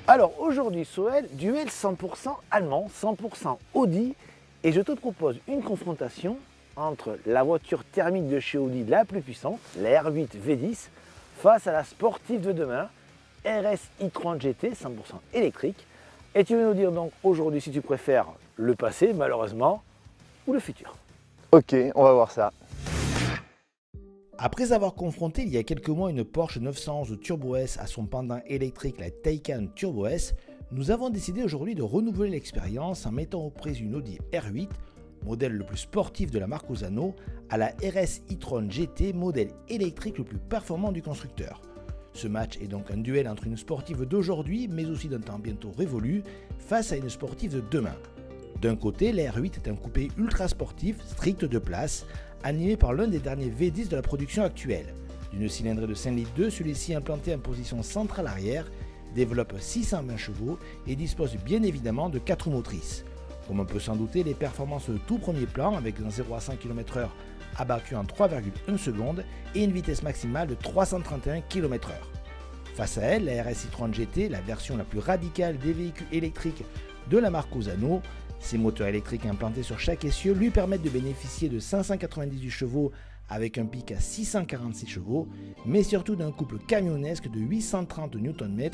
Alors aujourd'hui Soel, duel 100% allemand, 100% Audi, et je te propose une confrontation entre la voiture thermique de chez Audi la plus puissante, la R8 V10, face à la sportive de demain, RS e-tron GT 100% électrique. Et tu vas nous dire donc aujourd'hui si tu préfères le passé malheureusement ou le futur. Ok, on va voir ça. Après avoir confronté il y a quelques mois une Porsche 911 Turbo S à son pendant électrique la Taycan Turbo S, nous avons décidé aujourd'hui de renouveler l'expérience en mettant aux prises une Audi R8, modèle le plus sportif de la marque Osano, à la RS e-tron GT, modèle électrique le plus performant du constructeur. Ce match est donc un duel entre une sportive d'aujourd'hui, mais aussi d'un temps bientôt révolu, face à une sportive de demain. D'un côté, la R8 est un coupé ultra sportif, strict de place, animé par l'un des derniers V10 de la production actuelle. D'une cylindrée de 5 litres 2, celui-ci implanté en position centrale arrière, développe 620 chevaux et dispose bien évidemment de 4 roues motrices. Comme on peut s'en douter, les performances de tout premier plan avec un 0 à 100 km/h abattu en 3,1 secondes et une vitesse maximale de 331 km/h. Face à elle, la RS e-tron GT, la version la plus radicale des véhicules électriques de la marque Osano. Ces moteurs électriques implantés sur chaque essieu lui permettent de bénéficier de 598 chevaux avec un pic à 646 chevaux, mais surtout d'un couple camionnesque de 830 Nm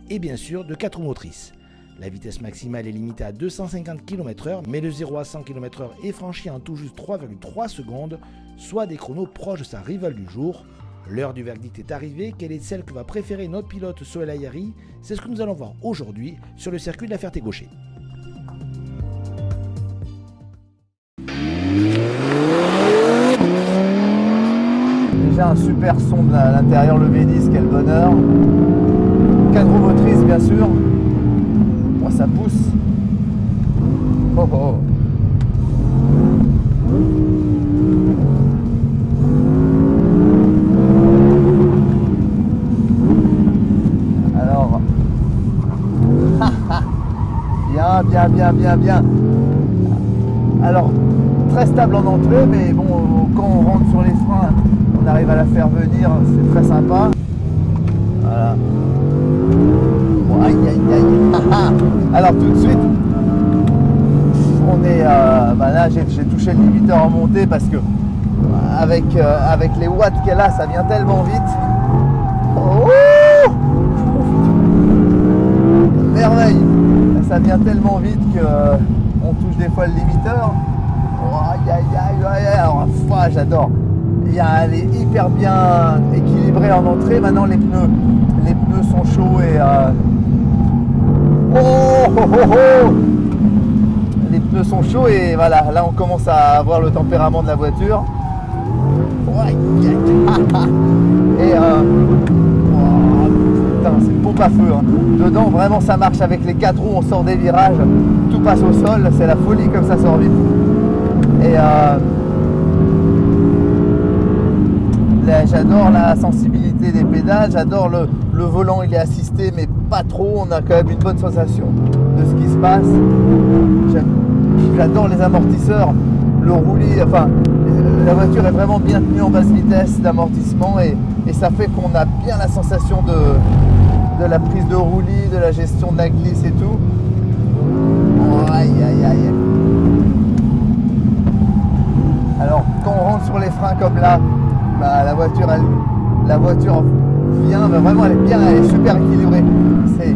et bien sûr de 4 roues motrices. La vitesse maximale est limitée à 250 km/h, mais le 0 à 100 km/h est franchi en tout juste 3,3 secondes, soit des chronos proches de sa rivale du jour. L'heure du verdict est arrivée. Quelle est celle que va préférer notre pilote Soel Ayari? C'est ce que nous allons voir aujourd'hui sur le circuit de la Ferté-Gaucher. Déjà un super son à l'intérieur, le V10, quel bonheur. 4 roues motrices bien sûr. Moi ça pousse. Oh oh. Alors. Bien. Alors très stable en entrée, mais bon, quand on rentre sur les freins, on arrive à la faire venir, c'est très sympa. Voilà. Bon, aïe. Alors tout de suite, on est, là j'ai touché le limiteur en montée parce que avec les watts qu'elle a, ça vient tellement vite. Oh, merveille, ça vient tellement vite que on touche des fois le limiteur. Alors, j'adore. Elle est hyper bien équilibrée en entrée. Maintenant, les pneus sont chauds et les pneus sont chauds et voilà. Là, on commence à avoir le tempérament de la voiture. Et putain, c'est une pompe à feu. Hein. Dedans, vraiment, ça marche avec les 4 roues. On sort des virages, tout passe au sol. C'est la folie comme ça sort vite. Et j'adore la sensibilité des pédales, j'adore le volant, il est assisté mais pas trop, on a quand même une bonne sensation de ce qui se passe. J'adore les amortisseurs, le roulis, enfin la voiture est vraiment bien tenue en basse vitesse d'amortissement et ça fait qu'on a bien la sensation de la prise de roulis, de la gestion de la glisse et tout. Aïe. Alors quand on rentre sur les freins comme là, la voiture vient, vraiment elle est super équilibrée. C'est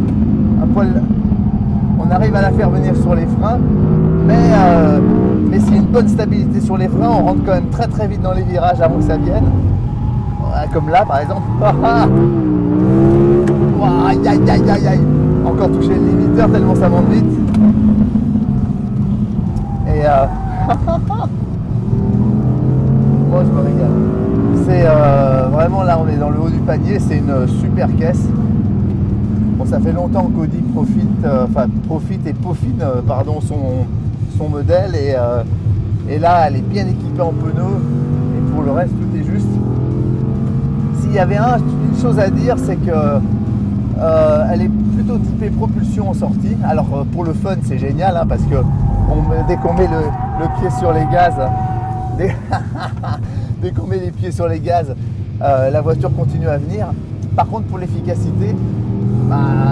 un poil, on arrive à la faire venir sur les freins, mais c'est une bonne stabilité sur les freins. On rentre quand même très vite dans les virages avant que ça vienne. Voilà, comme là par exemple. Aïe. Encore touché le limiteur tellement ça monte vite. Et moi je me régale. C'est vraiment là on est dans le haut du panier, c'est une super caisse. Bon, ça fait longtemps qu'Audi profite et peaufine son modèle et là elle est bien équipée en pneus et pour le reste tout est juste. Si il y avait une chose à dire, c'est que elle est plutôt typée propulsion en sortie. Alors pour le fun, c'est génial hein, parce que dès qu'on met le pied sur les gaz, dès qu'on met les pieds sur les gaz, la voiture continue à venir. Par contre, pour l'efficacité,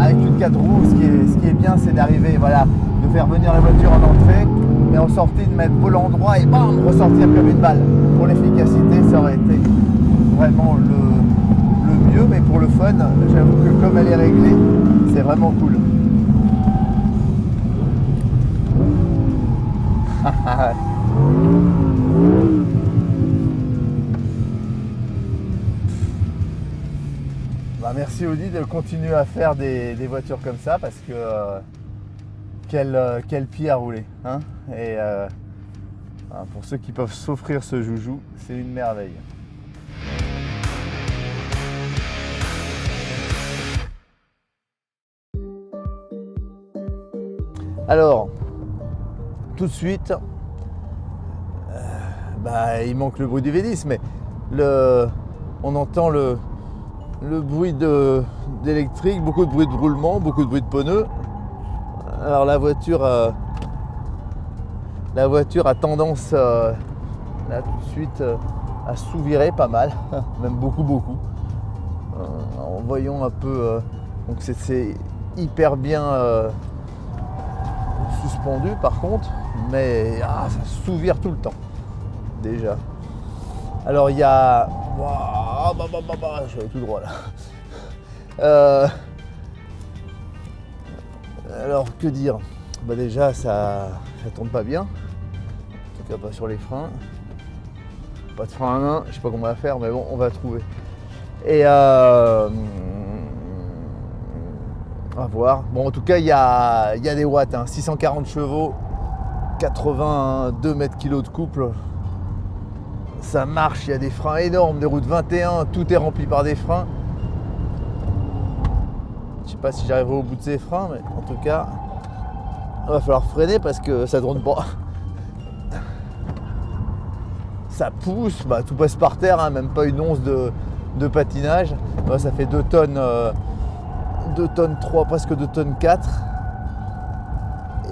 avec une 4 roues, ce qui est bien, c'est d'arriver, voilà, de faire venir la voiture en entrée et en sortie de mettre volant droit et bam, ressortir comme une balle. Pour l'efficacité, ça aurait été vraiment le mieux, mais pour le fun, j'avoue que comme elle est réglée, c'est vraiment cool. Bah, merci Audi de continuer à faire des voitures comme ça parce que quel pied à rouler hein. Et pour ceux qui peuvent s'offrir ce joujou, c'est une merveille. Alors, tout de suite, il manque le bruit du V10, mais on entend le bruit d'électrique, beaucoup de bruit de roulement, beaucoup de bruit de pneus. Alors la voiture a tendance là tout de suite à sous-virer pas mal, même beaucoup. En voyant un peu, donc c'est hyper bien suspendu par contre, mais ça sous-vire tout le temps déjà. Alors il y a, je vais tout droit là. Alors que dire? Déjà ça tourne pas bien, en tout cas pas sur les freins. Pas de frein à main, je sais pas comment on va faire, mais bon, on va trouver. Et à voir. Bon, en tout cas, il y a des watts, hein, 640 chevaux, 82 mètres kg de couple. Ça marche, il y a des freins énormes, des routes 21, tout est rempli par des freins. Je sais pas si j'arriverai au bout de ces freins, mais en tout cas, il va falloir freiner parce que ça tourne pas. Ça pousse, tout passe par terre, hein, même pas une once de patinage. Ça fait 2 tonnes, 2 tonnes 3, presque 2 tonnes 4.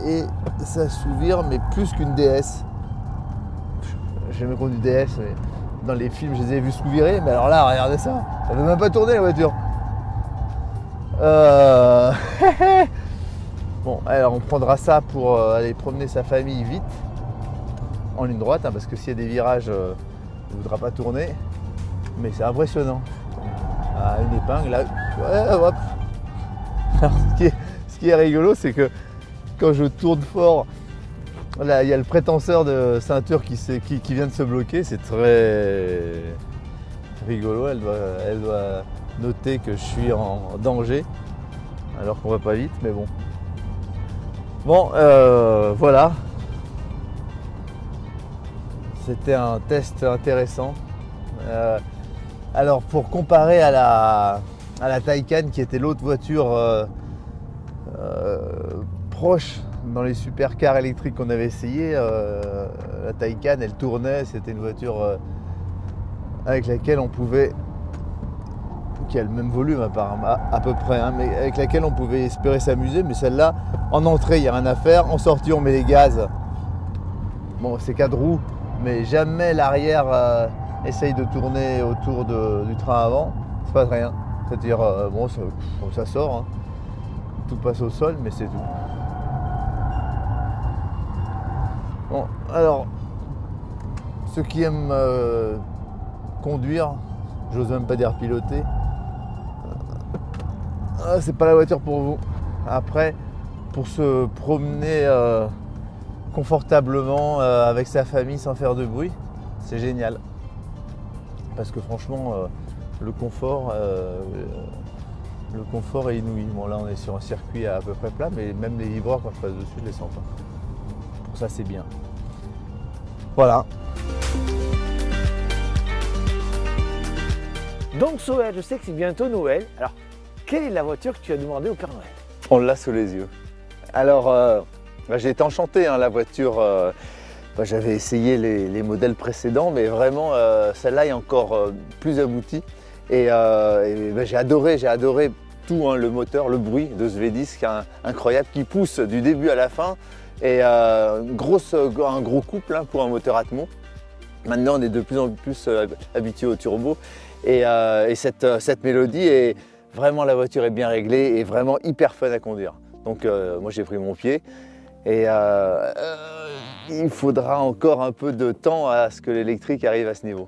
Et ça sous-vire, mais plus qu'une DS. J'ai jamais conduit DS, mais dans les films, je les ai vus sous-virer. Mais alors là, regardez ça, ça ne veut même pas tourner la voiture. Bon, alors on prendra ça pour aller promener sa famille vite, en ligne droite, hein, parce que s'il y a des virages, il ne voudra pas tourner. Mais c'est impressionnant. Une épingle, là, hop. Alors, ce qui est rigolo, c'est que quand je tourne fort, là, il y a le prétenseur de ceinture qui vient de se bloquer. C'est très rigolo. Elle doit noter que je suis en danger, alors qu'on va pas vite, mais bon. Bon, voilà. C'était un test intéressant. Alors pour comparer à la Taycan qui était l'autre voiture proche dans les supercars électriques qu'on avait essayé, la Taycan elle tournait, c'était une voiture avec laquelle on pouvait, qui a le même volume apparemment à peu près, hein, mais avec laquelle on pouvait espérer s'amuser, mais celle-là en entrée il n'y a rien à faire, en sortie on met les gaz. Bon c'est 4 roues, mais jamais l'arrière essaye de tourner autour du train avant, il se passe rien. C'est-à-dire, ça sort, hein. Tout passe au sol, mais c'est tout. Bon, alors, ceux qui aiment conduire, j'ose même pas dire piloter, c'est pas la voiture pour vous. Après, pour se promener confortablement avec sa famille sans faire de bruit, c'est génial. Parce que franchement, le confort est inouï. Bon là on est sur un circuit à peu près plat, mais même les vibreurs quand je passe dessus, je les sens pas. Pour ça c'est bien. Voilà. Donc Soel, je sais que c'est bientôt Noël. Alors, quelle est la voiture que tu as demandé au Père Noël? On l'a sous les yeux. Alors, j'ai été enchanté, hein, la voiture. J'avais essayé les modèles précédents, mais vraiment, celle-là est encore plus aboutie. J'ai adoré tout, hein, le moteur, le bruit de ce V10 qui est incroyable, qui pousse du début à la fin. Et un gros couple, hein, pour un moteur Atmo. Maintenant, on est de plus en plus habitué au turbo. Et cette mélodie, vraiment la voiture est bien réglée et vraiment hyper fun à conduire. Donc moi j'ai pris mon pied. Et il faudra encore un peu de temps à ce que l'électrique arrive à ce niveau.